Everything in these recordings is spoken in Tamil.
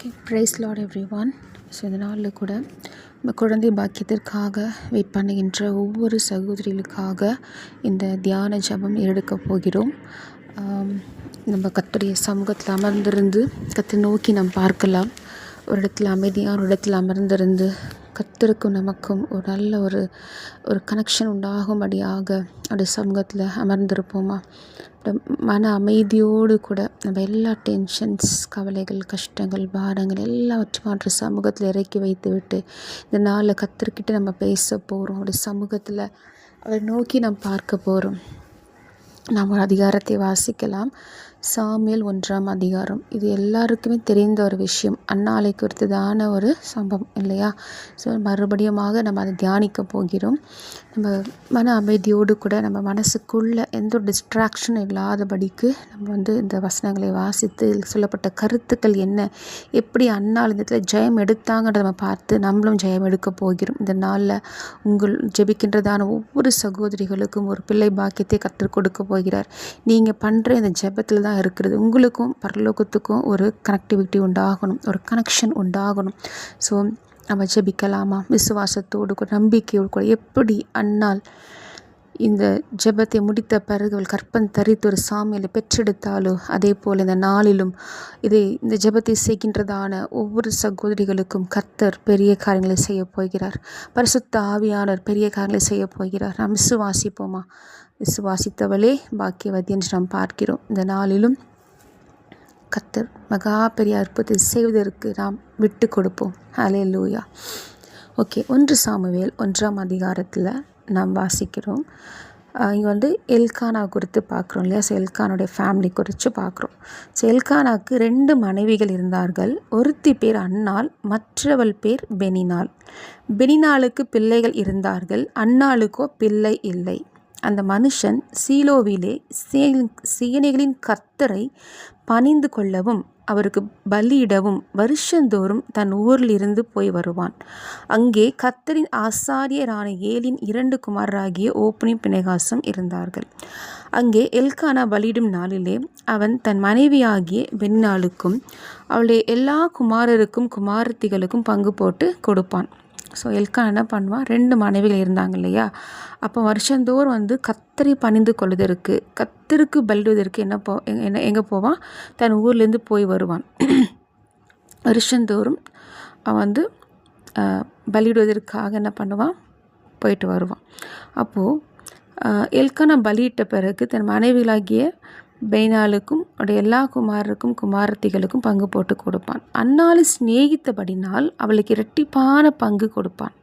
Okay, praise Lord everyone. So இந்த நாளில் கூட நம்ம குழந்தை பாக்கியத்திற்காக வெயிட் பண்ணுகின்ற ஒவ்வொரு சகோதரிகளுக்காக இந்த தியான ஜெபம் எடுக்கப் போகிறோம். நம்ம கர்த்தருடைய சமூகத்தில் அமர்ந்திருந்து கர்த்தரை நோக்கி நாம் பார்க்கலாம். ஒரு இடத்துல அமைதியான ஒரு இடத்துல அமர்ந்திருந்து கர்த்தருக்கும் நமக்கும் ஒரு நல்ல ஒரு கனெக்ஷன் உண்டாகும்படியாக அவருடைய சமூகத்தில் அமர்ந்திருப்போமா? மன அமைதியோடு கூட நம்ம எல்லா டென்ஷன்ஸ், கவலைகள், கஷ்டங்கள், பாரங்கள் எல்லாவற்றையும் அவருடைய சமூகத்தில் இறக்கி வைத்து விட்டு இந்த நாளில் கர்த்தர்கிட்ட நம்ம பேச போகிறோம். அவருடைய சமூகத்தில் அவரை நோக்கி நாம் பார்க்க போகிறோம். நாம் ஒரு அதிகாரத்தை வாசிக்கலாம். சாமுவேல் 1ஆம் அதிகாரம். இது எல்லாருக்குமே தெரிந்த ஒரு விஷயம். அன்னாளை குறித்ததான ஒரு சம்பவம் இல்லையா? ஸோ மறுபடியுமாக நம்ம அதை தியானிக்க போகிறோம். நம்ம மன அமைதியோடு கூட நம்ம மனசுக்குள்ளே எந்த ஒரு டிஸ்ட்ராக்ஷன் இல்லாதபடிக்கு நம்ம இந்த வசனங்களை வாசித்து இதில் சொல்லப்பட்ட கருத்துக்கள் என்ன, எப்படி அன்னாள் இந்த இடத்துல ஜெயம் எடுத்தாங்கன்றதை நம்ம பார்த்து நம்மளும் ஜெயம் எடுக்க போகிறோம். இந்த நாளில் உங்கள் ஜெபிக்கின்றதான ஒவ்வொரு சகோதரிகளுக்கும் ஒரு பிள்ளை பாக்கியத்தை கற்றுக் கொடுக்க போகிறார். நீங்கள் பண்ணுற இந்த ஜெபத்தில் தான் இருக்கிறது. உங்களுக்கும் பரலோகத்துக்கும் ஒரு கனெக்டிவிட்டி உண்டாகணும், ஒரு கனெக்ஷன் உண்டாகணும். ஸோ நம்ம ஜெபிக்கலாமா? விசுவாசத்தோடு கூட நம்பிக்கையோடு கூட எப்படி அன்னாள் இந்த ஜெபத்தை முடித்த பிறகு அவள் கற்பம் தரித்து ஒரு சாமுவேலை பெற்றெடுத்தாலோ அதே போல் இந்த நாளிலும் இந்த ஜெபத்தை செய்கின்றதான ஒவ்வொரு சகோதரிகளுக்கும் கர்த்தர் பெரிய காரியங்களை செய்ய போகிறார். பரிசுத்த ஆவியானவர் பெரிய காரியங்களை செய்ய போகிறார். நாம் விசுவாசிப்போமா? விசுவாசித்தவளே பாக்கியவதி என்று நாம் பார்க்கிறோம். இந்த நாளிலும் கர்த்தர் மகா பெரிய அற்புதத்தை செய்வதற்கு நாம் விட்டு கொடுப்போம். ஹல்லேலூயா. ஓகே, 1 சாமுவேல் 1ஆம் அதிகாரத்தில் நாம் வாசிக்கிறோம். இங்கே எல்கானா குறித்து பார்க்குறோம் இல்லையா? ஸோ எல்கானுடைய ஃபேமிலி குறித்து பார்க்குறோம். ஸோ எல்கானாவுக்கு 2 மனைவிகள் இருந்தார்கள். ஒருத்தி பேர் அன்னாள், மற்றவள் பேர் பெனினாள். பெனினாளுக்கு பிள்ளைகள் இருந்தார்கள், அன்னாளுக்கோ பிள்ளை இல்லை. அந்த மனுஷன் சீலோவிலே சேனைகளின் கர்த்தரை பணிந்து கொள்ளவும் அவருக்கு பலியிடவும் வருஷந்தோறும் தன் ஊரில் இருந்து போய் வருவான். அங்கே கர்த்தரின் ஆசாரியரான ஏலின் 2 குமாரராகிய ஓப்னியும் பினெகாசும் இருந்தார்கள். அங்கே எல்கானா பலியிடும் நாளிலே அவன் தன் மனைவியாகிய பெனினாளுக்கும் அவளுடைய எல்லா குமாரருக்கும் குமாரத்திகளுக்கும் பங்கு போட்டு கொடுப்பான். ஸோ எல்கானா என்ன பண்ணுவான்? 2 மனைவிகள் இருந்தாங்க இல்லையா? அப்போ வருஷந்தோறும் கர்த்தரை பணிந்து கொள்வதற்கு, கர்த்தருக்கு பலிடுவதற்கு எங்கே போவான்? தன் ஊர்லேருந்து போய் வருவான். வருஷந்தோறும் அவன் பலிடுவதற்காக என்ன பண்ணுவான்? போயிட்டு வருவான். அப்போது எல்கானா பலியிட்ட பிறகு தன் மனைவிகளாகிய பெனினாளுக்கும் அவருடைய எல்லா குமாரருக்கும் குமாரத்திகளுக்கும் பங்கு போட்டு கொடுப்பான். அன்னாளை சிநேகித்தபடினால் அவளுக்கு இரட்டிப்பான பங்கு கொடுப்பான்.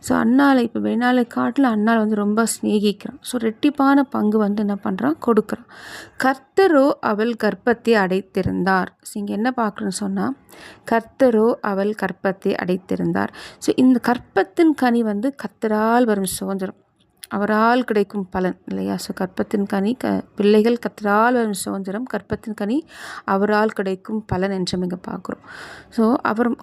ஸோ அன்னாளை இப்போ பெனினாளை காட்டில் அன்னாள் ரொம்ப சிநேகிக்கிறான். ஸோ இரட்டிப்பான பங்கு என்ன பண்ணுறான்? கொடுக்குறான். கர்த்தரோ அவள் கர்ப்பத்தை அடைத்திருந்தார். ஸோ இங்கே என்ன பார்க்குறோன்னு சொன்னால், கர்த்தரோ அவள் கர்ப்பத்தை அடைத்திருந்தார். ஸோ இந்த கர்ப்பத்தின் கனி கர்த்தரால் வரும் சுதந்திரம், அவரால் கிடைக்கும் பலன் இல்லையா? ஸோ கர்ப்பத்தின் கனி பிள்ளைகள் கர்த்தரால் வரும் சுதந்திரம், கர்ப்பத்தின் கனி அவரால் கிடைக்கும் பலன் என்று இங்கே பார்க்குறோம். ஸோ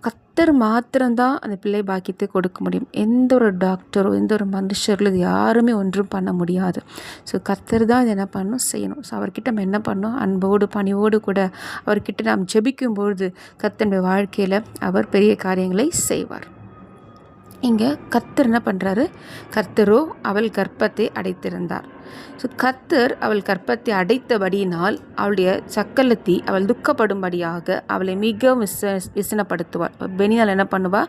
கர்த்தர் மாத்திரம்தான் அந்த பிள்ளை பாக்கியத்தை கொடுக்க முடியும். எந்த ஒரு டாக்டரோ எந்த ஒரு மனுஷர்களோ இது யாருமே ஒன்றும் பண்ண முடியாது. ஸோ கர்த்தர் தான் இது என்ன பண்ணணும்? செய்யணும். ஸோ அவர்கிட்ட நம்ம என்ன பண்ணணும்? அன்போடு பணிவோடு கூட அவர்கிட்ட நாம் ஜெபிக்கும் பொழுது கர்த்தருடைய வாழ்க்கையில் அவர் பெரிய காரியங்களை செய்வார். இங்கே கர்த்தர் என்ன பண்ணுறாரு? கர்த்தரோ அவள் கர்ப்பத்தை அடைத்திருந்தார். ஸோ கர்த்தர் அவள் கர்ப்பத்தை அடைத்தபடியினால் அவளுடைய சக்கலத்தி அவள் துக்கப்படும்படியாக அவளை மிகவும் விசனப்படுத்துவாள். பெனினாள் என்ன பண்ணுவாள்?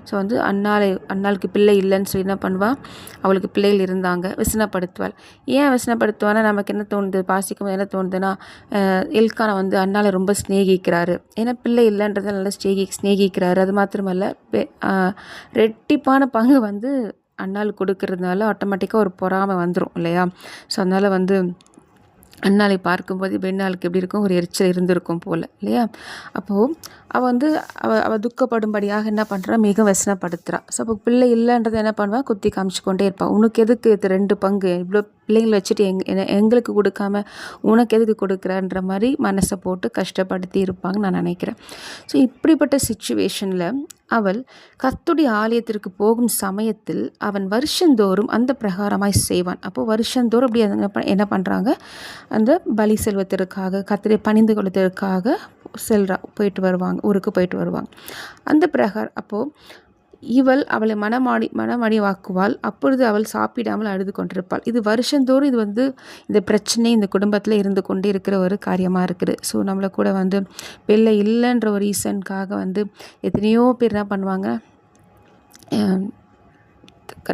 ஸோ அன்னாளுக்கு பிள்ளை இல்லைன்னு சொல்லி என்ன பண்ணுவாள்? அவளுக்கு பிள்ளைகள் இருந்தாங்க, விசனப்படுத்துவாள். ஏன் விசனப்படுத்துவான்னா, நமக்கு என்ன தோணுது? வாசிக்கும் என்ன தோணுதுன்னா, எல்கானா அன்னாளை ரொம்ப சிநேகிக்கிறாரு, ஏன்னா பிள்ளை இல்லைன்றதை நல்லா சிநேகிக்கிறாரு. அது மாத்திரமல்ல, ரெட்டிப்பான பங்கு அன்னாள் கொடுக்கறதுனால ஆட்டோமேட்டிக்காக ஒரு பொறாமை வந்துடும் இல்லையா? ஸோ அதனால் அன்னாளை பார்க்கும்போது பெண்ணாளுக்கு எப்படி இருக்கும்? ஒரு எரிச்சல் இருந்திருக்கும் போல் இல்லையா? அப்போது அவள் துக்கப்படும்படியாக என்ன பண்ணுறா? மிக வசனப்படுத்துகிறா. ஸோ அப்போ பிள்ளை இல்லைன்றதை என்ன பண்ணுவா? குத்தி காமிச்சிக்கொண்டே இருப்பாள். உனக்கு எதுக்கு இது 2 பங்கு? இவ்வளோ பிள்ளைங்களை வச்சுட்டு எங்களுக்கு கொடுக்காம உனக்கு எதுக்கு கொடுக்குறன்ற மாதிரி மனசை போட்டு கஷ்டப்படுத்தி இருப்பாங்கன்னு நான் நினைக்கிறேன். ஸோ இப்படிப்பட்ட சிச்சுவேஷனில் அவள் கர்த்தருடைய ஆலயத்திற்கு போகும் சமயத்தில் அவன் வருஷந்தோறும் அந்த பிரகாரமாய் செய்வான். அப்போது வருஷந்தோறும் அப்படி என்ன பண்ணுறாங்க? அந்த பலி செல்வதற்காக கர்த்தரை பணிந்து கொள்வதற்காக போயிட்டு வருவாங்க, ஊருக்கு போயிட்டு வருவாங்க. அந்த பிரகாரம் அப்போது இவள் அவளை மனமடிவாக்குவாள். அப்பொழுது அவள் சாப்பிடாமல் அழுது கொண்டிருப்பாள். இது வருஷந்தோறும் இது இந்த பிரச்சனை இந்த குடும்பத்தில் இருந்து கொண்டே இருக்கிற ஒரு காரியமாக இருக்குது. ஸோ நம்மளை கூட பிள்ளை இல்லைன்ற ஒரு ரீசனுக்காக எத்தனையோ பேர் என்ன பண்ணுவாங்க,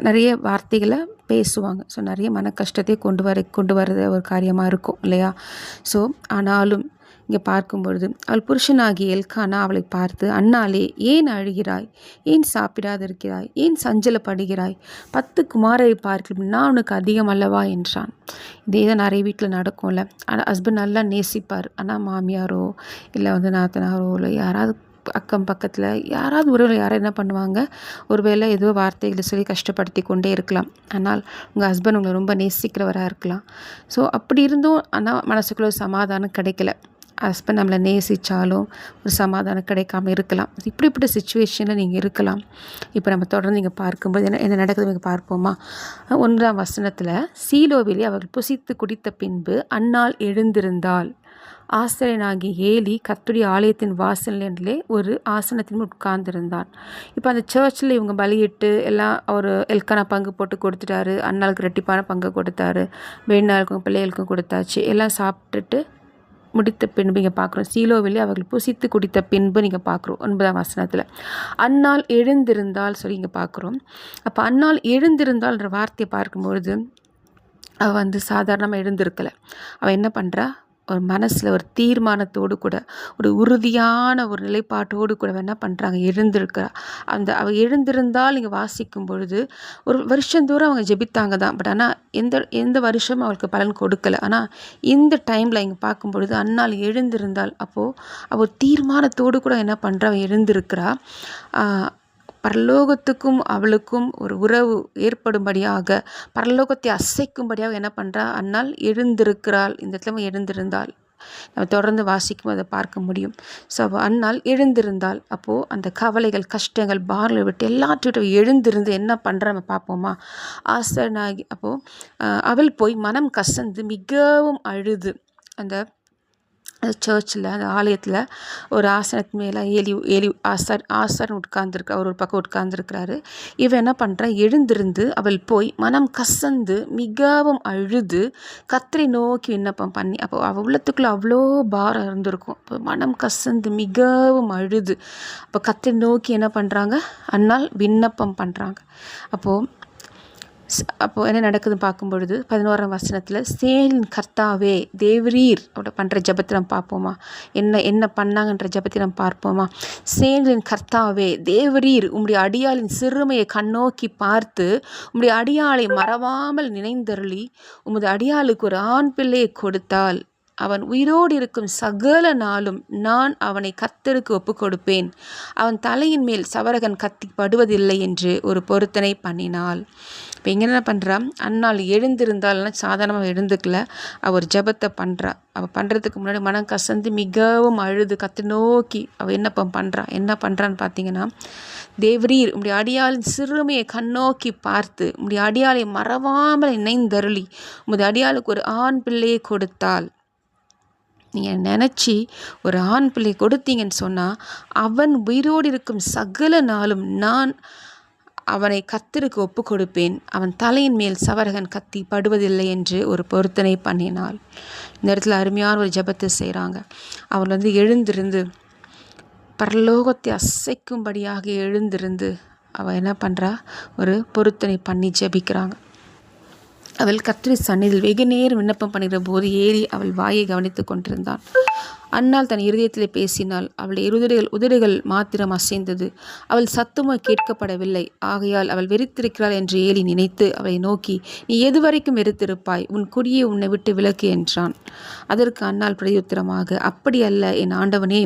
நிறைய வார்த்தைகளை பேசுவாங்க. ஸோ நிறைய மன கஷ்டத்தை கொண்டு வர்ற ஒரு காரியமாக இருக்கும் இல்லையா? ஸோ ஆனாலும் இங்கே பார்க்கும்பொழுது அவள் புருஷனாகிய எல்கானா அவளை பார்த்து, அன்னாளே, ஏன் அழுகிறாய்? ஏன் சாப்பிடாதிருக்கிறாய்? ஏன் சஞ்சலப்படுகிறாய்? 10 குமாரரை பார்க்கலாம், நான் உனக்கு அதிகம் அல்லவா என்றான். இதே தான் நிறைய வீட்டில் நடக்கும்ல. ஆனால் ஹஸ்பண்ட் நல்லா நேசிப்பார். ஆனால் மாமியாரோ இல்லை நாத்தனாரோ இல்லை யாராவது அக்கம் பக்கத்தில் யாராவது உறவில் யாராவது என்ன பண்ணுவாங்க, ஒருவேளை ஏதோ வார்த்தைகளை சொல்லி கஷ்டப்படுத்தி கொண்டே இருக்கலாம். ஆனால் உங்கள் ஹஸ்பண்ட் உங்களை ரொம்ப நேசிக்கிறவராக இருக்கலாம். ஸோ அப்படி இருந்தும் ஆனால் மனசுக்குள்ள ஒரு சமாதானம் கிடைக்கல. ஹஸ்பண்ட் நம்மளை நேசித்தாலும் ஒரு சமாதானம் கிடைக்காம இருக்கலாம். இப்படிப்பட்ட சுச்சுவேஷனில் நீங்கள் இருக்கலாம். இப்போ நம்ம தொடர்ந்து நீங்கள் பார்க்கும்போது என்ன நடக்குது நீங்கள் பார்ப்போமா? 1ஆம் வசனத்தில், சீலோவிலே அவர்கள் புசித்து குடித்த பின்பு அன்னாள் எழுந்திருந்தாள். ஆசிரியனாகிய ஏலி கர்த்தருடைய ஆலயத்தின் வாசலிலே ஒரு ஆசனத்தின் உட்கார்ந்திருந்தான். இப்போ அந்த சர்ச்சில் இவங்க பலியிட்டு எல்லாம் ஒரு எல்கானா பங்கு போட்டு கொடுத்துட்டாரு. அன்னாளுக்கு ரெட்டிப்பான பங்கு கொடுத்தாரு. வேணாளுக்கும் பிள்ளைகளுக்கும் கொடுத்தாச்சு. எல்லாம் சாப்பிட்டுட்டு முடித்த பின்பு இங்கே பார்க்குறோம், சீலோவிலே அவர்கள் புசித்து குடித்த பின்பு நீங்கள் பார்க்குறோம் 9ஆம் வசனத்தில் அன்னாள் எழுந்திருந்தால் சொல்லி இங்கே பார்க்குறோம். அப்போ அன்னாள் எழுந்திருந்தாள்ன்ற வார்த்தையை பார்க்கும்பொழுது அவள் சாதாரணமாக எழுந்திருக்கலை. அவள் என்ன பண்ணுறா, ஒரு மனசில் ஒரு தீர்மானத்தோடு கூட ஒரு உறுதியான ஒரு நிலைப்பாட்டோடு கூட என்ன பண்ணுறாங்க, எழுந்திருக்கிறா. அவள் எழுந்திருந்தால் இங்கே வாசிக்கும் பொழுது ஒரு வருஷந்தோறும் அவங்க ஜெபித்தாங்க தான். பட் ஆனால் எந்த வருஷமும் அவளுக்கு பலன் கொடுக்கலை. ஆனால் இந்த டைமில் இங்கே பார்க்கும் பொழுது அன்னாள் எழுந்திருந்தால், அப்போது அவள் தீர்மானத்தோடு கூட என்ன பண்ணுறா, அவள் எழுந்திருக்கிறா. பரலோகத்துக்கும் அவளுக்கும் ஒரு உறவு ஏற்படும்படியாக, பரலோகத்தை அசைக்கும்படியாக என்ன பண்ணுறா, அன்னாள் எழுந்திருக்கிறாள். இந்த இடத்துல எழுந்திருந்தாள். நம்ம தொடர்ந்து வாசிக்கும் அதை பார்க்க முடியும். ஸோ அன்னாள் எழுந்திருந்தாள். அப்போது அந்த கவலைகள், கஷ்டங்கள், பாரலை விட்டு எல்லாற்றையும் எழுந்திருந்து என்ன பண்ணுற நம்ம பார்ப்போமா? ஆசனாகி அப்போது அவள் போய் மனம் கசந்து மிகவும் அழுது அந்த சர்ச்சில் அந்த ஆலயத்தில் ஒரு ஆசனத்து மேலே ஏலி ஆசாரன் உட்கார்ந்துருக்கு. அவர் ஒரு பக்கம் உட்கார்ந்துருக்கிறாரு. இவன் என்ன பண்ணுறா, எழுந்திருந்து அவள் போய் மனம் கசந்து மிகவும் அழுது கர்த்தரை நோக்கி விண்ணப்பம் பண்ணி, அப்போ அவள் உள்ளத்துக்குள்ளே அவ்வளோ பாரம் இருந்திருக்கும். இப்போ மனம் கசந்து மிகவும் அழுது அப்போ கர்த்தரை நோக்கி என்ன பண்ணுறாங்க, அன்னாள் விண்ணப்பம் பண்ணுறாங்க. அப்போது என்ன நடக்குதுன்னு பார்க்கும்பொழுது 11ஆம் வசனத்தில், சேனின் கர்த்தாவே தேவரீர் அவட பண்ணுற ஜபத்தை நம்ம பார்ப்போமா? என்ன பண்ணாங்கன்ற ஜபத்தை நம்ம பார்ப்போமா? சேனின் கர்த்தாவே தேவரீர் உம்முடைய அடியாளின் சிறுமையை கண்ணோக்கி பார்த்து உம்முடைய அடியாளை மறவாமல் நினைந்தருளி உமது அடியாளுக்கு ஒரு ஆண் பிள்ளையை கொடுத்தால் அவன் உயிரோடு இருக்கும் சகல நாளும் நான் அவனை கர்த்தருக்கு ஒப்பு கொடுப்பேன். அவன் தலையின் மேல் சவரகன் கத்தி படுவதில்லை என்று ஒரு பொருத்தனை பண்ணினாள். இப்போ இங்கே என்ன பண்ணுறான், அன்னாள் எழுந்திருந்தாள்னா சாதாரணமாக எழுந்துக்கல, அவள் ஒரு ஜபத்தை பண்ணுறா. அவள் பண்ணுறதுக்கு முன்னாடி மனம் கசந்து மிகவும் அழுது கர்த்தரை நோக்கி அவள் என்ன பண்ணுறான்னு பார்த்தீங்கன்னா, தேவரீர் உம்முடைய அடியாளின் சிறுமையை கண்ணோக்கி பார்த்து உம்முடைய அடியாளை மறவாமல் நினைந்தருளி உமது அடியாளுக்கு ஒரு ஆண் பிள்ளையை கொடுத்தாள். நீங்கள் நினச்சி ஒரு ஆண் பிள்ளை கொடுத்தீங்கன்னு சொன்னால் அவன் உயிரோடு இருக்கும் சகல நாளும் நான் அவனை கர்த்தருக்கு ஒப்பு கொடுப்பேன். அவன் தலையின் மேல் சவரகன் கத்தி படுவதில்லை என்று ஒரு பொருத்தனை பண்ணினாள். இந்த இடத்துல அருமையான ஒரு ஜபத்தை செய்கிறாங்க. அவள் எழுந்திருந்து பரலோகத்தை அசைக்கும்படியாக எழுந்திருந்து அவள் என்ன பண்ணுறா, ஒரு பொருத்தனை பண்ணி ஜபிக்கிறாங்க. அவள் கர்த்தருடைய சந்நிதியில் வெகு நேரம் விண்ணப்பம் பண்ணுகிற போது ஏலி அவள் வாயை கவனித்து கொண்டிருந்தான். அன்னாள் தன் இருதயத்திலே பேசினாள். அவளுடைய உதடுகள் மாத்திரம் அசைந்தது. அவள் சத்தமோ கேட்கப்படவில்லை. ஆகையால் அவள் வெறித்திருக்கிறாள் என்று ஏலி நினைத்து அவளை நோக்கி, நீ எதுவரைக்கும் வெறித்திருப்பாய்? உன் குடியை உன்னை விட்டு விலக்கு என்றான். அதற்கு அன்னாள் பிரதியுத்தரமாக, அப்படி அல்ல என் ஆண்டவனே,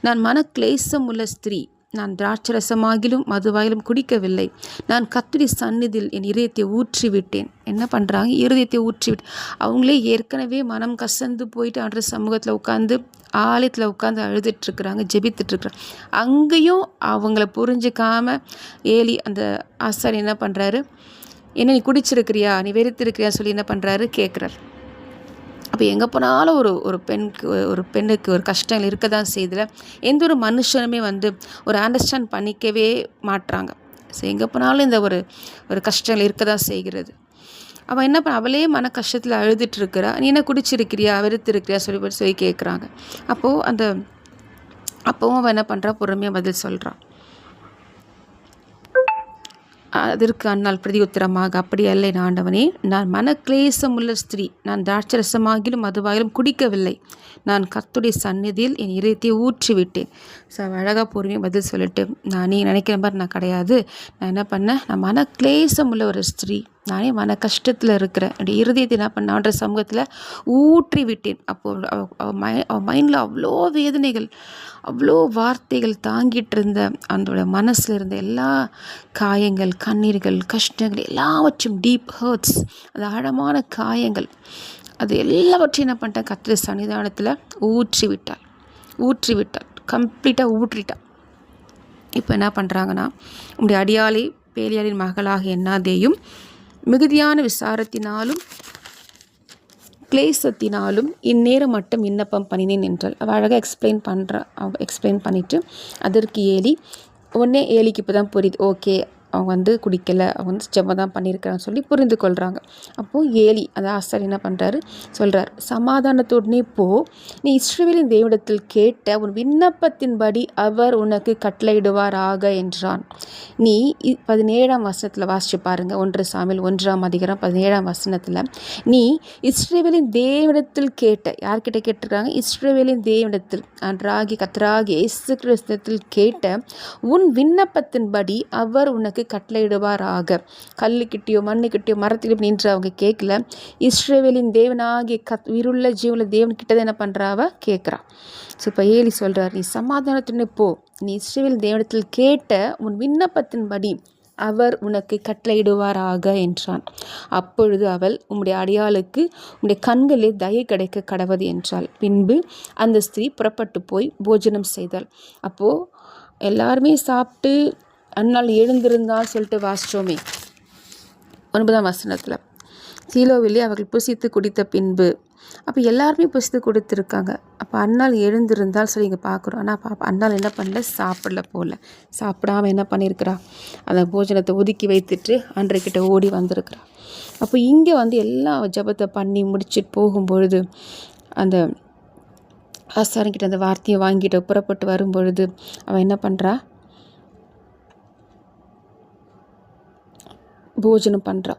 நான் மனக்லேசம் உள்ள ஸ்திரீ. நான் திராட்சரசமாகிலும் மதுவாயிலும் குடிக்கவில்லை. நான் கர்த்தருடைய சந்நிதியில் என் இதயத்தை ஊற்றிவிட்டேன். என்ன பண்ணுறாங்க, இருதயத்தை ஊற்றிவிட்டு அவங்களே ஏற்கனவே மனம் கசந்து போயிட்டு ஆண்டவர் சமூகத்தில் உட்காந்து ஆலயத்தில் உட்காந்து அழுதுட்டுருக்குறாங்க, ஜெபித்துட்ருக்குறாங்க. அங்கேயும் அவங்கள புரிஞ்சிக்காம ஏலி அந்த ஆசாரி என்ன பண்ணுறாரு, என்ன நீ குடிச்சிருக்கிறியா, நீ வெறுத்திருக்கிறியா சொல்லி என்ன பண்ணுறாரு கேட்குறாரு. அப்போ எங்கே போனாலும் ஒரு பெண்ணுக்கு ஒரு கஷ்டங்கள் இருக்க தான் செய்யுதுல. எந்த ஒரு மனுஷனுமே ஒரு அண்டர்ஸ்டாண்ட் பண்ணிக்கவே மாட்றாங்க. ஸோ எங்கே போனாலும் இந்த ஒரு கஷ்டங்கள் இருக்க தான் செய்கிறது. அவள் என்ன அவளே மன கஷ்டத்தில் அழுதுட்டு இருக்கிறா. நீ என்ன குடிச்சிருக்கிறியா, வெறுத்து இருக்கிறியா சொல்லி கேட்குறாங்க. அப்போவும் அவள் என்ன பண்ணுறா, பொறுமையாக பதில் சொல்கிறான். அதற்கு அண்ணாள் பிரதி உத்தரமாக, அப்படி அல்ல ஆண்டவனே, நான் மனக்லேசம் உள்ள ஸ்திரீ, நான் திராட்சரசமாகிலும் மதுவாகிலும் குடிக்கவில்லை, நான் கர்த்தருடைய சந்நிதியில் என் இதயத்தை ஊற்றி விட்டேன். ஸோ அழகாக பொறுமையாக பதில் சொல்லிட்டு, நீ நினைக்கிற மாதிரி நான் கிடையாது, நான் என்ன பண்ணேன், நான் மனக்லேசம் உள்ள ஒரு ஸ்திரீ, நானே மன கஷ்டத்தில் இருக்கிறேன், என்னுடைய இருதயத்தை என்ன பண்ணான்ற சமூகத்தில் ஊற்றி விட்டேன். அப்போது அவள் மைண்டில் அவ்வளோ வேதனைகள், அவ்வளோ வார்த்தைகள் தாங்கிட்டு இருந்த அதோட மனசில் இருந்த எல்லா காயங்கள், கண்ணீர்கள், கஷ்டங்கள் எல்லாவற்றும் டீப் ஹர்ட்ஸ், அது ஆழமான காயங்கள், அது எல்லாவற்றையும் என்ன பண்ணிட்டேன், கர்த்தருடைய சன்னிதானத்தில் ஊற்றி விட்டாள், கம்ப்ளீட்டாக ஊற்றிட்டாள். இப்போ என்ன பண்ணுறாங்கன்னா, உங்களுடைய அடியாளை பேலியாளின் மகளாக எண்ணாதேயும், மிகுதியான விசாரத்தினாலும் கிளேசத்தினாலும் இந்நேரம் மட்டும் விண்ணப்பம் பண்ணினேன் என்றாள். அவள் அழகாக எக்ஸ்பிளைன் பண்ணிவிட்டு, அதற்கு ஏலிக்கு இப்போ தான் புரியுது, ஓகே அவங்க குடிக்கலை, அவங்க ஜெபம் தான் பண்ணியிருக்கிறான்னு சொல்லி புரிந்து கொள்கிறாங்க. அப்போது ஏலி அந்த ஆசாரி என்ன பண்ணுறாரு, சொல்கிறார், சமாதானத்துடனே போ, நீ இஸ்ரவேலின் தேவனிடத்தில் கேட்ட உன் விண்ணப்பத்தின்படி அவர் உனக்கு கட்டளையிடுவாராக என்றான். நீ 17ஆம் வசனத்தில் வாசிச்சு பாருங்கள், 1 சாமுவேல் 1ஆம் அதிகாரம் 17ஆம் வசனத்தில், நீ இஸ்ரவேலின் தேவனிடத்தில் கேட்ட, யார்கிட்ட கேட்டிருக்காங்க, இஸ்ரவேலின் தேவனிடத்தில் கர்த்தராகிய இயேசு கிறிஸ்துவில் கேட்ட உன் விண்ணப்பத்தின்படி அவர் உனக்கு கட்டளையிடுவாராக. கல்லுக்கிட்டேயோ மண்ணுக்கிட்டேயோ மரத்திலும் நின்று அவங்க கேட்கல, இஸ்ரவேலின் தேவனாகிய உயிருள்ள ஜீவனுள்ள தேவன் கிட்டதான் என்ன பண்ணுறாவ கேட்குறா. ஸோ இப்போ ஏலி சொல்கிறார், நீ சமாதானத்துடனே போ, நீ இஸ்ரவேல் தேவனிடத்தில் கேட்ட உன் விண்ணப்பத்தின்படி அவர் உனக்கு கட்டளையிடுவாராக என்றான். அப்பொழுது அவள், உம்முடைய அடியாளுக்கு உம்முடைய கண்களில் தயை கிடைக்க கடவது என்றாள். பின்பு அந்த ஸ்திரீ புறப்பட்டு போய் போஜனம் செய்தாள். அப்போது எல்லாருமே சாப்பிட்டு அந்நாள் எழுந்திருந்தால் சொல்லிட்டு வாசிச்சோமே 9ஆம் வசனத்தில், சீலோவிலே அவர்கள் புசித்து குடித்த பின்பு, அப்போ எல்லாருமே புசித்து கொடுத்துருக்காங்க. அப்போ அந்நாள் எழுந்திருந்தால் சொல்லி இங்கே பார்க்குறோம். ஆனால் அந்நாள் என்ன பண்ணல, சாப்பிடாமல் என்ன பண்ணியிருக்கிறா, அந்த போஜனத்தை ஒதுக்கி வைத்துட்டு அன்றைக்கிட்ட ஓடி வந்திருக்கிறா. அப்போ இங்கே எல்லா ஜபத்தை பண்ணி முடிச்சுட்டு போகும்பொழுது அந்த ஆசாரங்கிட்ட அந்த வார்த்தையை வாங்கிட்டு புறப்பட்டு வரும்பொழுது அவன் என்ன பண்ணுறா, போஜனம் பண்ணுறா.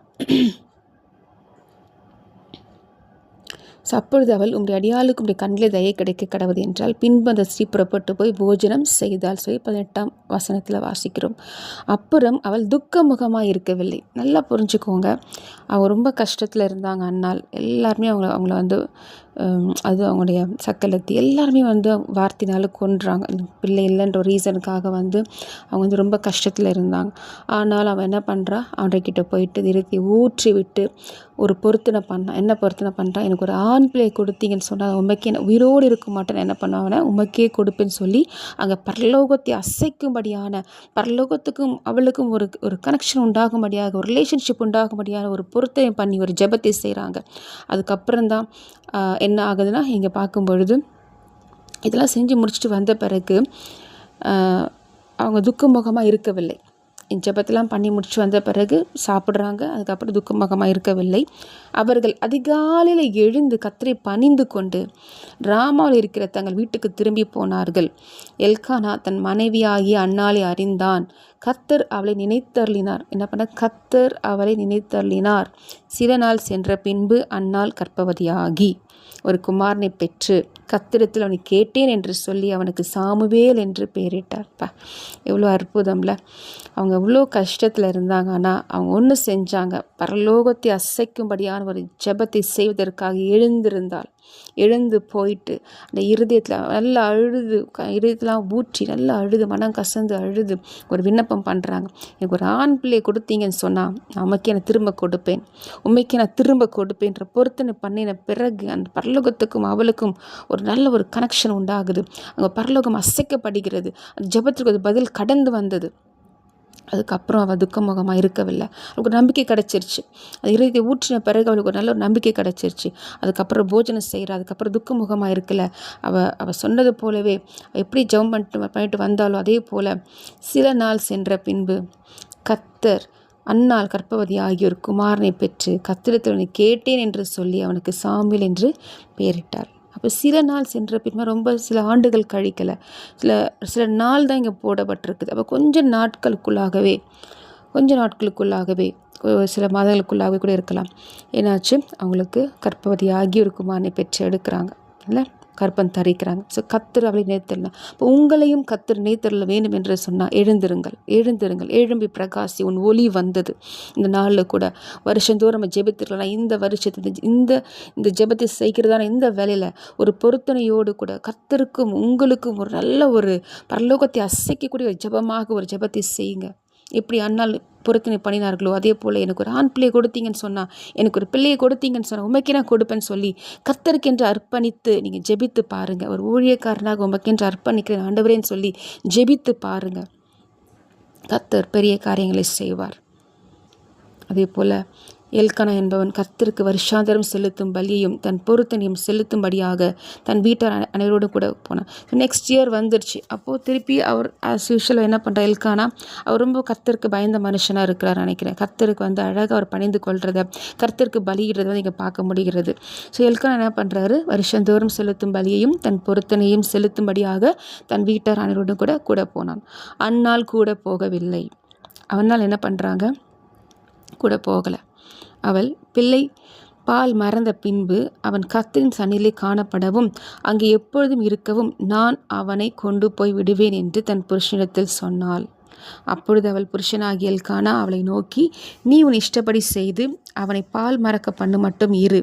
அப்பொழுது அவள், உங்களுடைய அடியாளுக்கு உடைய கண்ணிலே தயை கிடைக்க கடவுது என்றால், பின்பு அந்த ஸ்ரீ புறப்பட்டு போய் போஜனம் செய்தால் சொல்லி 18ஆம் வசனத்தில் வாசிக்கிறோம். அப்புறம் அவள் துக்க முகமாக இருக்கவில்லை. நல்லா புரிஞ்சுக்கோங்க, அவங்க ரொம்ப கஷ்டத்தில் இருந்தாங்க. அந்நாள் எல்லாருமே அவங்கள அது அவங்களுடைய சக்கலத்தி எல்லாருமே வார்த்தையினால கொன்றாங்க. பிள்ளை இல்லைன்ற ஒரு ரீசனுக்காக அவங்க ரொம்ப கஷ்டத்தில் இருந்தாங்க. ஆனால் அவன் என்ன பண்ணுறா, அவன்கிட்ட போயிட்டு நிறுத்தி ஊற்றி விட்டு ஒரு பொருத்தனை பண்ணான். என்ன பொருத்தனை பண்ணுறான், எனக்கு ஒரு ஆண் பிள்ளையை கொடுத்தீங்கன்னு சொன்னால் உமக்கே உயிரோடு இருக்க மாட்டேன்னு என்ன பண்ணுவாங்கன்னா உமக்கே கொடுப்பேன்னு சொல்லி அங்கே பரலோகத்தை அசைக்கும்படியான, பரலோகத்துக்கும் அவளுக்கும் ஒரு கனெக்ஷன் உண்டாகும்படியாக, ஒரு ரிலேஷன்ஷிப் உண்டாகும்படியான ஒரு பொருத்தனை பண்ணி ஒரு ஜெபத்தை செய்கிறாங்க. அதுக்கப்புறம்தான் என்ன ஆகுதுன்னா, இங்கே பார்க்கும் பொழுது இதெல்லாம் செஞ்சு முடிச்சுட்டு வந்த பிறகு அவங்க துக்கமுகமாக இருக்கவில்லை. ஜெபத்தெல்லாம் பண்ணி முடிச்சு வந்த பிறகு சாப்பிட்றாங்க. அதுக்கப்புறம் துக்கமுகமாக இருக்கவில்லை. அவர்கள் அதிகாலையில் எழுந்து கர்த்தரை பணிந்து கொண்டு ராமாவில் இருக்கிற தங்கள் வீட்டுக்கு திரும்பி போனார்கள். எல்கானா தன் மனைவியாகிய அன்னாளை அறிந்தான். கர்த்தர் அவளை நினைத்தருளினார். என்ன பண்ண, கர்த்தர் அவளை நினைத்தருளினார். சில நாள் சென்ற பின்பு அன்னாள் கர்ப்பவதியாகி ஒரு குமாரனை பெற்று கர்த்தரிடத்தில் அவனை கேட்டேன் என்று சொல்லி அவனுக்கு சாமுவேல் என்று பெயரிட்டார்ப்பா. எவ்வளோ அற்புதம்ல. அவங்க எவ்வளோ கஷ்டத்தில் இருந்தாங்க. ஆனால் அவங்க ஒன்று செஞ்சாங்க, பரலோகத்தை அசைக்கும்படியான ஒரு ஜெபத்தை செய்வதற்காக எழுந்து போயிட்டு அந்த இருதயத்தில் நல்லா அழுது, இருதயத்தெலாம் ஊற்றி நல்லா அழுது, மனம் கசந்து அழுது ஒரு விண்ணப்பம் பண்ணுறாங்க. எனக்கு ஒரு ஆண் பிள்ளையை கொடுத்தீங்கன்னு சொன்னால் நமக்கே நான் திரும்ப கொடுப்பேன், உண்மைக்கே நான் திரும்ப கொடுப்பேன்ற பொருத்தனை பண்ணின பிறகு அந்த பரலோகத்துக்கும் அவளுக்கும் ஒரு நல்ல ஒரு கனெக்ஷன் உண்டாகுது. அங்கே பரலோகம் அசைக்கப்படுகிறது. அந்த ஜெபத்திற்கு ஒரு பதில் கடந்து வந்தது. அதுக்கப்புறம் அவள் துக்கமுகமாக இருக்கவில்லை. அவளுக்கு நம்பிக்கை கிடச்சிருச்சு. அது இருதயத்தை ஊற்றின பிறகு அவளுக்கு ஒரு நல்ல ஒரு நம்பிக்கை கிடச்சிருச்சு. அதுக்கப்புறம் போஜனம் செய்கிறா. அதுக்கப்புறம் துக்கமுகமாக இருக்கல. அவள் சொன்னது போலவே எப்படி ஜெபம் பண்ணிட்டு வந்தாலோ அதே போல் சில நாள் சென்ற பின்பு கர்த்தர் அன்னாள் கர்ப்பவதி ஆகிய ஒரு குமாரனை பெற்று கர்த்தரிடத்தில் அவனை கேட்டேன் என்று சொல்லி அவனுக்கு சாமுவேல் என்று பெயரிட்டார். அப்போ சில நாள் சென்ற பின்மா ரொம்ப சில ஆண்டுகள் கழிக்கலை, சில நாள் தான் இங்கே போடப்பட்டிருக்குது. அப்போ கொஞ்ச நாட்களுக்குள்ளாகவே சில மாதங்களுக்குள்ளாகவே கூட இருக்கலாம். ஏன்னாச்சு அவங்களுக்கு கர்ப்பவதி ஆகிய ஒரு குமாரனை பெற்று எடுக்கிறாங்க, இல்லை கற்பம் தரிக்கிறாங்க. ஸோ கர்த்தர் அவளை நினைத்தரலாம். இப்போ உங்களையும் கர்த்தர் நினைத்தரல வேண்டும் என்று சொன்னால் எழுந்திருங்கள், எழும்பி பிரகாசி, உன் ஒளி வந்தது. இந்த நாளில் கூட வருஷந்தோறும் நம்ம ஜெபித்திருக்கலாம். இந்த வருஷத்து இந்த ஜெபத்தை செய்கிறதான இந்த வேலையில் ஒரு பொருத்தனையோடு கூட கர்த்தருக்கும் உங்களுக்கும் ஒரு நல்ல ஒரு பரலோகத்தை அசைக்கக்கூடிய ஒரு ஜெபமாக ஒரு ஜெபத்தை செய்யுங்க. எப்படி அன்னால் பொருத்தனை பண்ணினார்களோ அதே போல் எனக்கு ஒரு ஆண் பிள்ளையை கொடுத்தீங்கன்னு சொன்னால், எனக்கு ஒரு பிள்ளையை கொடுத்தீங்கன்னு சொன்னால் உமக்கே நான் கொடுப்பேன்னு சொல்லி கர்த்தருக்கென்று அர்ப்பணித்து நீங்கள் ஜெபித்து பாருங்கள். ஒரு ஊழியக்காரனாக உமக்கென்று அர்ப்பணிக்கிறேன் ஆண்டவரேன்னு சொல்லி ஜெபித்து பாருங்கள். கர்த்தர் பெரிய காரியங்களை செய்வார். அதே போல் எல்கானா என்பவன் கர்த்தருக்கு வருஷாந்தரம் செலுத்தும் பலியையும் தன் பொருத்தனையும் செலுத்தும்படியாக தன் வீட்டார் அனைவரோடு கூட போனான். நெக்ஸ்ட் இயர் வந்துருச்சு. அப்போது திருப்பி அவர் ஆஸ் யூஷுவல் என்ன பண்ணுறார் எல்கானா, அவர் ரொம்ப கர்த்தருக்கு பயந்த மனுஷனாக இருக்கிறார் நினைக்கிறேன். கர்த்தருக்கு அழகாக அவர் பணிந்து கொள்றதை, கர்த்தருக்கு பலியிடுறதை இங்கே பார்க்க முடிகிறது. ஸோ எல்கானா என்ன பண்ணுறாரு, வருஷந்தோறும் செலுத்தும் பலியையும் தன் பொருத்தனையும் செலுத்தும்படியாக தன் வீட்டார் அனைவரோடு கூட போனான். அந்நாள் கூட போகவில்லை. அவனால் என்ன பண்ணுறாங்க, கூட போகலை. அவள் பிள்ளை பால் மறந்த பின்பு அவன் கர்த்தரின் சந்நிதியிலே காணப்படவும் அங்கே எப்பொழுதும் இருக்கவும் நான் அவனை கொண்டு போய் விடுவேன் என்று தன் புருஷனிடத்தில் சொன்னாள். அப்பொழுது அவள் புருஷனாகிய எல்கானா அவளை நோக்கி, நீ உன் இஷ்டப்படி செய்து அவனை பால் மறக்க பண்ணு மட்டும் இரு,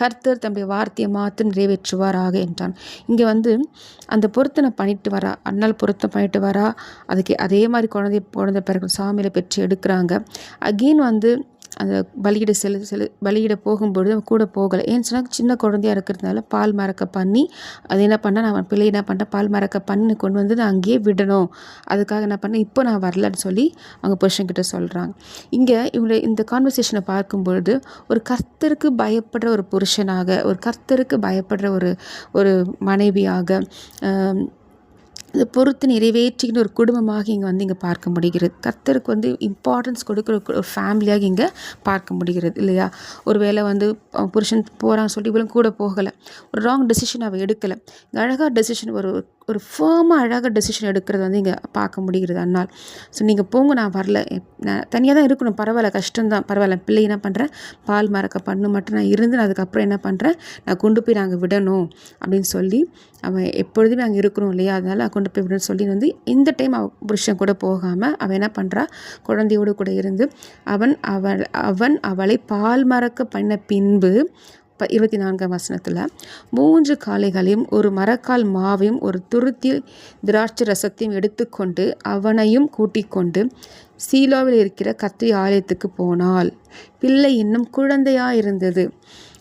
கர்த்தர் தம்முடைய வார்த்தையை மாத்திரம் நிறைவேற்றுவாராக என்றான். இங்கே அந்த பொருத்தனை பண்ணிட்டு வரா, அண்ணால் பொருத்தம் பண்ணிட்டு வரா. அதுக்கு அதே மாதிரி குழந்தை பிறகு சாமியில் பெற்று எடுக்கிறாங்க. அகெயின் அந்த பலியிட போகும்பொழுது அவன் கூட போகலை. ஏன்னு சொன்னால் சின்ன குழந்தையாக இருக்கிறதுனால பால் மறக்க பண்ணி அது என்ன பண்ணேன், நான் அவன் பிள்ளை என்ன பண்ணேன், பால் மறக்க பண்ணி கொண்டு நான் அங்கேயே விடணும், அதுக்காக என்ன பண்ணேன், இப்போ நான் வரலன்னு சொல்லி அவங்க புருஷன்கிட்ட சொல்கிறாங்க. இங்கே இந்த கான்வர்சேஷனை பார்க்கும்பொழுது ஒரு கர்த்தருக்கு பயப்படுற ஒரு புருஷனாக, ஒரு கர்த்தருக்கு பயப்படுற ஒரு மனைவியாக, இந்த பொறுத்து நிறைவேற்றிக்கிற ஒரு குடும்பமாக இங்கே பார்க்க முடிகிறது. கர்த்தருக்கு இம்பார்ட்டன்ஸ் கொடுக்குற ஒரு ஃபேமிலியாக இங்கே பார்க்க முடிகிறது இல்லையா. ஒரு வேளை புருஷன் போகிறான்னு சொல்லி இவளும் கூட போகலை, ஒரு ராங் டெசிஷன் அவள் எடுக்கலை. அழகாக டெசிஷன் ஒரு ஃபேமாக அழகாக டெசிஷன் எடுக்கிறது இங்கே பார்க்க முடிகிறது அன்னால். ஸோ நீங்கள் போங்க, நான் வரல, நான் தனியாக தான் இருக்கணும், பரவாயில்ல, கஷ்டம்தான், பரவாயில்ல, பிள்ளை என்ன பண்ணுறேன், பால் மறக்க பண்ணு மட்டும் நான் இருந்து அதுக்கப்புறம் என்ன பண்ணுறேன், நான் கொண்டு போய் நாங்கள் விடணும் அப்படின்னு சொல்லி அவன் எப்பொழுதுமே அங்கே இருக்கணும் இல்லையா, அதனால் கொண்டு போய் விடணும்னு சொல்லி இந்த டைம் அவள் புருஷன் கூட போகாமல் அவன் என்ன பண்ணுறா, குழந்தையோடு கூட இருந்து அவன் அவளை பால் மறக்க பண்ண பின்பு 24ஆம் வசனத்தில் 3 காளைகளையும் ஒரு மரக்கால் மாவையும் ஒரு துருத்தி திராட்சை ரசத்தையும் எடுத்துக்கொண்டு அவனையும் கூட்டிக் கொண்டு சீலோவில் இருக்கிற கர்த்தருடைய ஆலயத்துக்கு போனாள். பிள்ளை இன்னும் குழந்தையாக இருந்தது.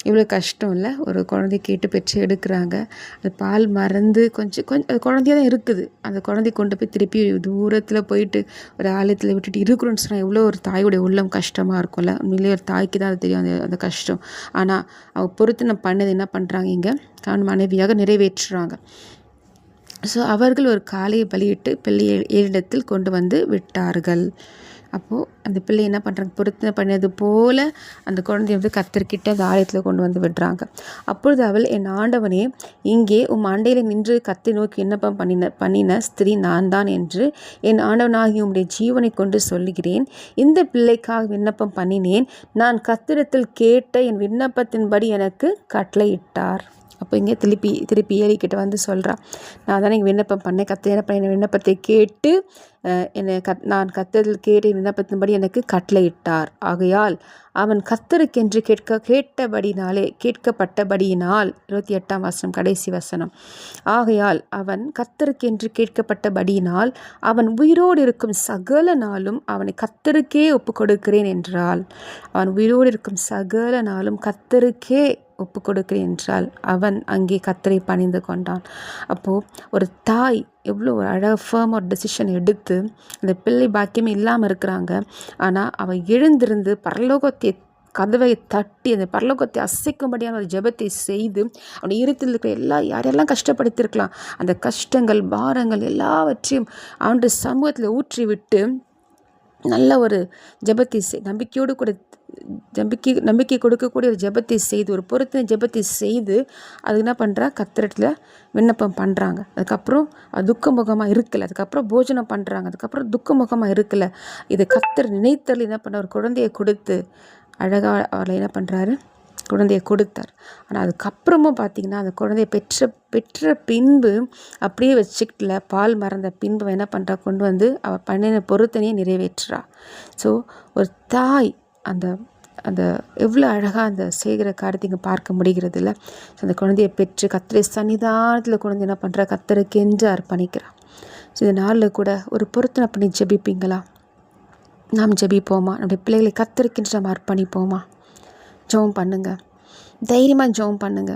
இவ்வளோ கஷ்டம் இல்லை, ஒரு குழந்தை கேட்டு பெற்று எடுக்கிறாங்க. அது பால் மறந்து கொஞ்சம் அது குழந்தையாக தான் இருக்குது. அந்த குழந்தை கொண்டு போய் திருப்பி தூரத்தில் போயிட்டு ஒரு ஆலயத்தில் விட்டுட்டு இருக்கிறோன்னு சொன்னால் எவ்வளோ ஒரு தாயுடைய உள்ளம் கஷ்டமாக இருக்கும்ல. உண்மையிலே ஒரு தாய்க்கு தான் அது தெரியும் அந்த கஷ்டம். ஆனால் அவங்க பொறுத்து நம்ம பண்ணது என்ன பண்ணுறாங்க, இங்கே கணவன் மனைவியாக நிறைவேற்றுறாங்க. ஸோ அவர்கள் ஒரு காளையை பலியிட்டு பிள்ளையை ஏறிடத்தில் கொண்டு விட்டார்கள். அப்போது அந்த பிள்ளை என்ன பண்ணுறாங்க, பொருத்தனை பண்ணது போல் அந்த குழந்தைய கர்த்தர்கிட்ட அந்த ஆலயத்தில் கொண்டு விடுறாங்க. அப்பொழுது அவள், என் ஆண்டவனே, இங்கே அண்டையில் நின்று கர்த்தரை நோக்கி விண்ணப்பம் பண்ணின ஸ்திரீ நான் தான் என்று என் ஆண்டவனாகி உம்முடைய ஜீவனை கொண்டு சொல்லுகிறேன். இந்த பிள்ளைக்காக விண்ணப்பம் பண்ணினேன். நான் கர்த்தரிடத்தில் கேட்ட என் விண்ணப்பத்தின்படி எனக்கு கட்டளையிட்டார். அப்போ இங்கே திருப்பி ஏறிக்கிட்ட சொல்கிறான், நான் தானே இங்கே விண்ணப்பம் பண்ணேன், கர்த்தர் என் விண்ணப்பத்தை கேட்டு நான் கர்த்தரில் கேட்ட விண்ணப்பத்தின்படி எனக்கு கட்டளையிட்டார். ஆகையால் அவன் கர்த்தருக்கென்று கேட்கப்பட்டபடியினால் 28ஆம் வசனம் கடைசி வசனம். ஆகையால் அவன் கர்த்தருக்கென்று கேட்கப்பட்டபடியினால் அவன் உயிரோடு இருக்கும் சகல நாளும் அவனை கர்த்தருக்கே ஒப்பு கொடுக்கிறேன் என்றாள். அவன் உயிரோடு இருக்கும் சகல நாளும் கர்த்தருக்கே ஒப்பு கொடுக்கிறேன் என்றால் அவன் அங்கே கர்த்தரை பணிந்து கொண்டான். அப்போது ஒரு தாய் எவ்வளோ ஒரு அழகாக ஃபேமாக ஒரு டெசிஷன் எடுத்து அந்த பிள்ளை பாக்கியமே இல்லாமல் இருக்கிறாங்க. ஆனால் அவள் எழுந்திருந்து பரலோகத்தை கதவை தட்டி அந்த பரலோகத்தை அசைக்கும்படியான ஒரு ஜெபத்தை செய்து அவனுடைய இருத்தில் இருக்கிற யாரெல்லாம் கஷ்டப்படுத்தியிருக்கலாம் அந்த கஷ்டங்கள் பாரங்கள் எல்லாவற்றையும் அவனுடைய சமூகத்தில் ஊற்றி விட்டு நல்ல ஒரு ஜெபத்தை நம்பிக்கையோடு கூட நம்பிக்கை கொடுக்கக்கூடிய ஒரு ஜெபத்தை செய்து ஒரு பொருத்தின ஜெபத்தை செய்து அது என்ன பண்ணுறா கர்த்தரிடத்தில் விண்ணப்பம் பண்ணுறாங்க. அதுக்கப்புறம் அது துக்கமுகமாக இருக்கலை. அதுக்கப்புறம் போஜனம் பண்ணுறாங்க. அதுக்கப்புறம் துக்கமுகமாக இருக்கலை. இது கர்த்தர் நினைத்தல் என்ன பண்ண ஒரு குழந்தையை கொடுத்து அழகாக அவளை என்ன பண்ணுறாரு குழந்தையை கொடுத்தார். ஆனால் அதுக்கப்புறமும் பார்த்திங்கன்னா அந்த குழந்தையை பெற்ற பின்பு அப்படியே வச்சுக்கிட்டல பால் மறந்த பின்பு என்ன பண்ணுறா கொண்டு வந்து அவள் பண்ணின பொருத்தனையை நிறைவேற்றுறா. ஸோ ஒரு தாய் அந்த அந்த எவ்வளோ அழகாக அந்த செய்கிற காரியத்தை இங்கே பார்க்க முடிகிறது இல்லை. ஸோ அந்த குழந்தையை பெற்று கர்த்தரை சன்னிதானத்தில் குழந்தை என்ன பண்ணுறா கர்த்தருக்கு என்று அர்ப்பணிக்கிறா. ஸோ இந்த நாளில் கூட ஒரு பொருத்தனை பண்ணி ஜெபிப்பீங்களா? நாம் ஜெபிப்போமா? நம்முடைய பிள்ளைகளை கர்த்தருக்கென்று நம்ம அர்ப்பணிப்போமா? ஜெபம் பண்ணுங்க, தைரியமாக ஜெபம் பண்ணுங்க.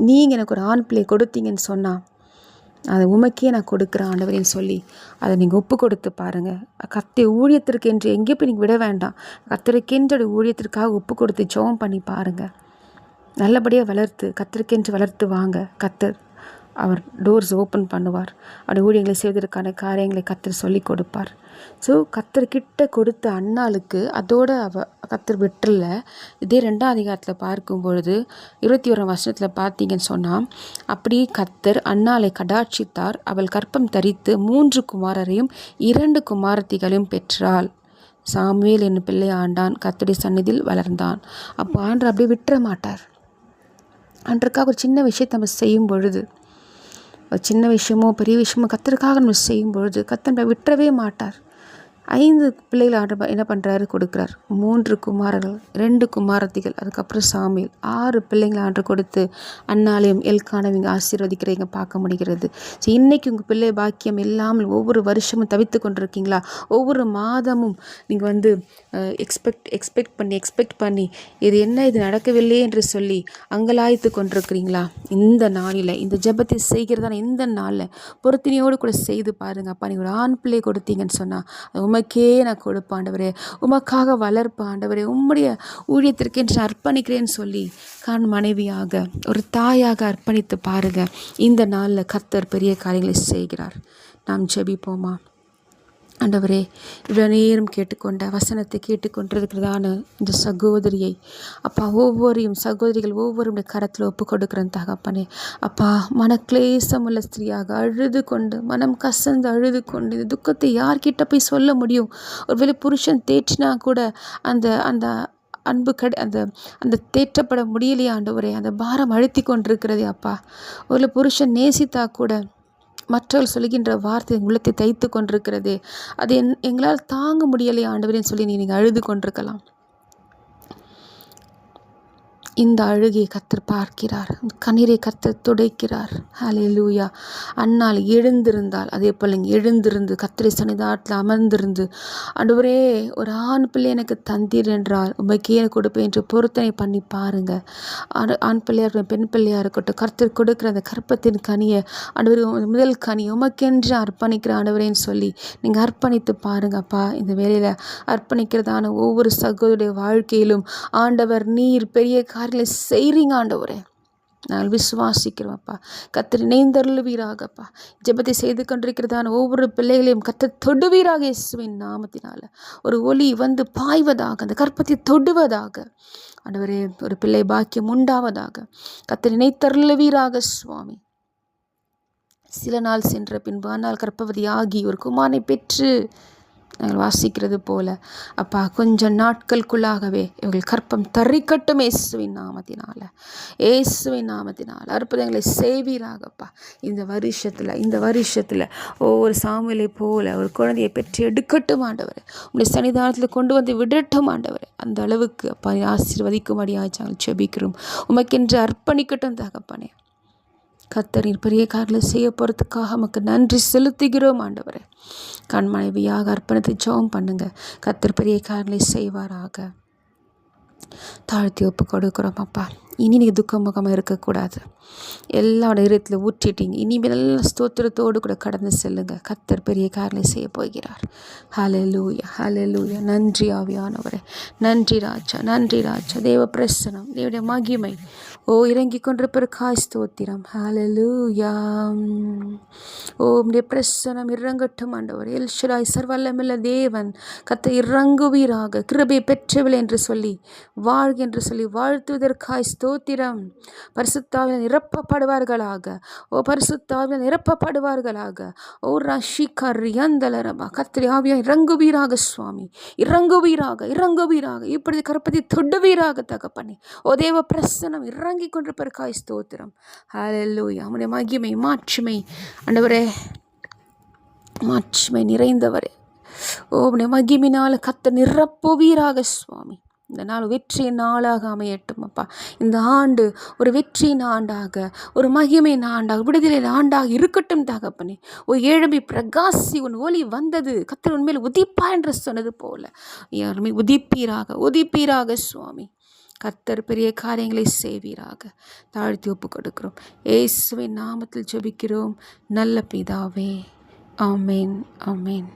நீங்கள் எனக்கு ஒரு ஆண் பிள்ளை கொடுத்தீங்கன்னு சொன்னால் அதை உமக்கே நான் கொடுக்குறேன் ஆண்டவரேன்னு சொல்லி அதை நீங்கள் ஒப்பு கொடுத்து பாருங்கள். கர்த்தர் ஊழியத்திற்கு என்று எங்கேயும் போய் நீங்கள் விட வேண்டாம். கர்த்தருக்கென்று ஊழியத்திற்காக ஒப்பு கொடுத்து ஜெபம் பண்ணி பாருங்கள். நல்லபடியாக வளர்த்து கர்த்தருக்கென்று வளர்த்து வாங்க. கர்த்தர் அவர் டோர்ஸ் ஓப்பன் பண்ணுவார். அவருடைய ஊழியங்களை செய்வதற்கான காரியங்களை கர்த்தர் சொல்லி கொடுப்பார். ஸோ கர்த்தர்கிட்ட கொடுத்த அன்னாளுக்கு அதோட கர்த்தர் விட்டுல. இதே 2ஆம் அதிகாரத்தில் பார்க்கும் பொழுது 21ஆம் வசனத்தில் பார்த்தீங்கன்னு சொன்னால் அப்படியே கர்த்தர் அன்னாளை கடாட்சித்தார். அவள் கற்பம் தரித்து 3 குமாரரையும் 2 குமாரத்திகளையும் பெற்றாள். சாமுவேல் என்னும் பிள்ளை ஆண்டான், கர்த்தருடைய சந்நிதியில் வளர்ந்தான். அப்போ ஆண்டவர் அப்படியே விட்டுற மாட்டார். ஆண்டருக்காக ஒரு சின்ன விஷயத்தை நம்ம செய்யும் பொழுது, ஒரு சின்ன விஷயமோ பெரிய விஷயமோ கர்த்தருக்காக நம்ம செய்யும் பொழுது கர்த்தர் விட்டுறவே மாட்டார். 5 பிள்ளைகள் ஆண்டவர் என்ன பண்ணுறாரு கொடுக்குறார். 3 குமாரர்கள் 2 குமாரத்திகள், அதுக்கப்புறம் சாமுவேல் 6 பிள்ளைங்களை ஆண்டவர் கொடுத்து அன்னாலையும் எல்கானவங்க ஆசீர்வதிக்கிறீங்க பார்க்க முடிகிறது. ஸோ இன்றைக்கி உங்கள் பிள்ளை பாக்கியம் இல்லாமல் ஒவ்வொரு வருஷமும் தவித்து கொண்டிருக்கீங்களா? ஒவ்வொரு மாதமும் நீங்கள் வந்து எக்ஸ்பெக்ட் பண்ணி இது என்ன இது நடக்கவில்லை என்று சொல்லி அங்கலாய்த்து கொண்டிருக்கிறீங்களா? இந்த நாளில் இந்த ஜெபத்தை செய்கிறதான இந்த நாளில் பொருத்தினியோடு கூட செய்து பாருங்க. அப்பா நீங்கள் ஒரு ஆண் பிள்ளை கொடுத்தீங்கன்னு சொன்னால் உமக்கே நான் கொடுப்பேன் ஆண்டவரே, உமக்காக வளர்ப்பேன் ஆண்டவரே, உம்முடைய ஊழியத்திற்கு என்று அர்ப்பணிக்கிறேன்னு சொல்லி மனைவியாக ஒரு தாயாக அர்ப்பணித்து பாருங்க. இந்த நாளில் கர்த்தர் பெரிய காரியங்களை செய்கிறார். நாம் ஜெபிப்போமா? ஆண்டவரே, இவ்வளோ நேரம் கேட்டுக்கொண்ட வசனத்தை கேட்டுக்கொண்டிருக்கிறதான இந்த சகோதரியை அப்பா சகோதரிகள் ஒவ்வொருடைய கரத்தில் ஒப்பு கொடுக்குறேன் தகப்பனே. அப்பா மனக்லேசமுள்ள ஸ்திரியாக அழுது கொண்டு மனம் கசந்து அழுது கொண்டு இந்த துக்கத்தை யார்கிட்ட போய் சொல்ல முடியும்? ஒருவேளை புருஷன் தேற்றினா கூட அந்த அந்த அன்பு அந்த தேற்றப்பட முடியலையா ஆண்டவரே? அந்த பாரம் அழுத்தி கொண்டிருக்கிறதே அப்பா. ஒரு புருஷன் நேசித்தா கூட மற்றவர்கள் சொல்கின்ற வார்த்தை உள்ளத்தை தைத்து கொண்டிருக்கிறதே, அது எங்களால் தாங்க முடியலையே ஆண்டவரேன்னு சொல்லி நீங்கள் அழுது கொண்டிருக்கலாம். இந்த அழுகையை கர்த்தர் பார்க்கிறார். கண்ணீரை கர்த்தர் துடைக்கிறார். ஹல்லேலூயா. அன்னாள் எழுந்திருந்தால் அதே போல் நீங்கள் எழுந்திருந்து கர்த்தரை சன்னிதானத்தில் அமர்ந்திருந்து ஆண்டவரே ஒரு ஆண் பிள்ளை எனக்கு தந்தீர் என்றால் உமைக்கே எனக்கு கொடுப்பேன் என்று பொருத்தனை பண்ணி பாருங்கள். ஆண் பிள்ளையாக இருக்கட்டும் பெண் பிள்ளையாக இருக்கட்டும் கர்த்தர் கொடுக்குற அந்த கற்பத்தின் கனியை ஆண்டவரே முதல் கனி உமக்கென்று அர்ப்பணிக்கிற ஆண்டவரேன்னு சொல்லி நீங்கள் அர்ப்பணித்து பாருங்கப்பா. இந்த வேலையில் அர்ப்பணிக்கிறதான ஒவ்வொரு சகோதரிய வாழ்க்கையிலும் ஆண்டவர் நீர் பெரிய செய்றீங்க ஆண்டவரே. நாங்கள் விசுவாசிக்கிறோம்ப்பா. கர்த்தர் இணைந்தருளுவீராகப்பா. ஜெபத்தை செய்து கொண்டிருக்கிறதான ஒவ்வொரு பிள்ளைகளையும் கர்த்தர் தொடுவீராக இயேசுவின் நாமத்தினால. ஒரு ஒளி வந்து பாய்வதாக, அந்த கற்பத்தை தொடுவதாக ஆண்டவரே. ஒரு பிள்ளை பாக்கியம் உண்டாவதாக கர்த்தர் இணைத்தருளுவீராக சுவாமி. சில நாள் சென்ற பின்பு ஆனால் கர்ப்பவதி ஆகி ஒரு குமாரனை பெற்று நாங்கள் வாசிக்கிறது போல அப்பா கொஞ்சம் நாட்களுக்குள்ளாகவே இவர்கள் கற்பம் தரிக்கட்டும் இயேசுவின் நாமத்தினால. அற்புதங்களை செய்வீராகப்பா. இந்த வருஷத்தில் ஒவ்வொரு சாமுவேலை போல ஒரு குழந்தையை பெற்று எடுக்கட்டும் ஆண்டவரே. உங்களுடைய சன்னிதானத்தில் கொண்டு வந்து விடட்டும் ஆண்டவரே. அந்த அளவுக்கு அப்பா ஆசீர்வதிக்கும்படியாக நாங்கள் ஜெபிக்கிறோம். உமக்கென்று அர்ப்பணிக்கட்டும் தகப்பனே. கர்த்தரின் பெரிய காரியங்களை செய்ய போகிறதுக்காக நமக்கு நன்றி செலுத்துகிறோம் ஆண்டவரே. கண் மனைவியாக அர்ப்பணித்து ஜெபம் பண்ணுங்க. கர்த்தர் பெரிய காரியங்களை செய்வாராக. தாழ்த்தி ஒப்பு கொடுக்குறோம் அப்பா. இனி நீங்கள் துக்கமுகமாக இருக்கக்கூடாது. எல்லாரோட இதயத்தில் ஊற்றிட்டீங்க. இனிமேல் எல்லாம் ஸ்தோத்திரத்தோடு கூட கடந்து செல்லுங்க. கர்த்தர் பெரிய காரியங்களை செய்ய போகிறார். ஹல்லேலூயா, ஹல்லேலூயா. நன்றி ஆவியானவரே, நன்றி ராஜா, நன்றி ராஜா. தேவ பிரசனம், தேவனுடைய மகிமை இறங்கி கொண்டிருப்பதற்காய் ஸ்தோத்திரம். ஹல்லேலூயா. உம்முடைய பிரசனம் இறங்கட்டும் ஆண்டவர். எல்ஷடாய் சர்வல்லமுள்ள தேவன் கர்த்தர் இறங்குவீராக. கிருபை பெற்றவில்லை என்று சொல்லி வாழ்க என்று சொல்லி வாழ்த்துவதற்காய் ஸ்தோத்திரம். பரிசுத்தாவினால் நிரப்பப்படுவார்களாக. பரிசுத்தாவினால் நிரப்பப்படுவார்களாக. ரஷிகரியந்தலரபா. கர்த்தர் ஆவியாய் இறங்குவீராக சுவாமி, இறங்குவீராக, இறங்குவீராக. இப்படி கற்பத்தை தொடுவீராக தகப்பனே. தேவ பிரசனம் இறங்கி கொண்டிருப்பதற்காய் ஸ்தோத்திரம். ஹல்லேலூயா. உம்முடைய மகிமை மாட்சிமை ஆண்டவரே, மாட்சிமை நிறைந்தவரே, உம்முடைய மகிமையினால் கர்த்தர் நிரப்புவீராக சுவாமி. இந்த நாள் வெற்றியின் நாளாக அமையட்டும் அப்பா. இந்த ஆண்டு ஒரு வெற்றியின் ஆண்டாக, ஒரு மகிமையின் ஆண்டாக, விடுதலையின் ஆண்டாக இருக்கட்டும் தகப்பனே. ஏழம்பி பிரகாசி உன் ஒளி வந்தது, கர்த்தர் உண்மையில் உதிப்பா என்று சொன்னது போல யாருமே உதிப்பீராக, உதிப்பீராக சுவாமி. கர்த்தர் பெரிய காரியங்களை செய்வீராக. தாழ்த்தி ஒப்பு கொடுக்கிறோம். இயேசுவின் நாமத்தில் ஜெபிக்கிறோம் நல்ல பிதாவே. ஆமேன், ஆமேன்.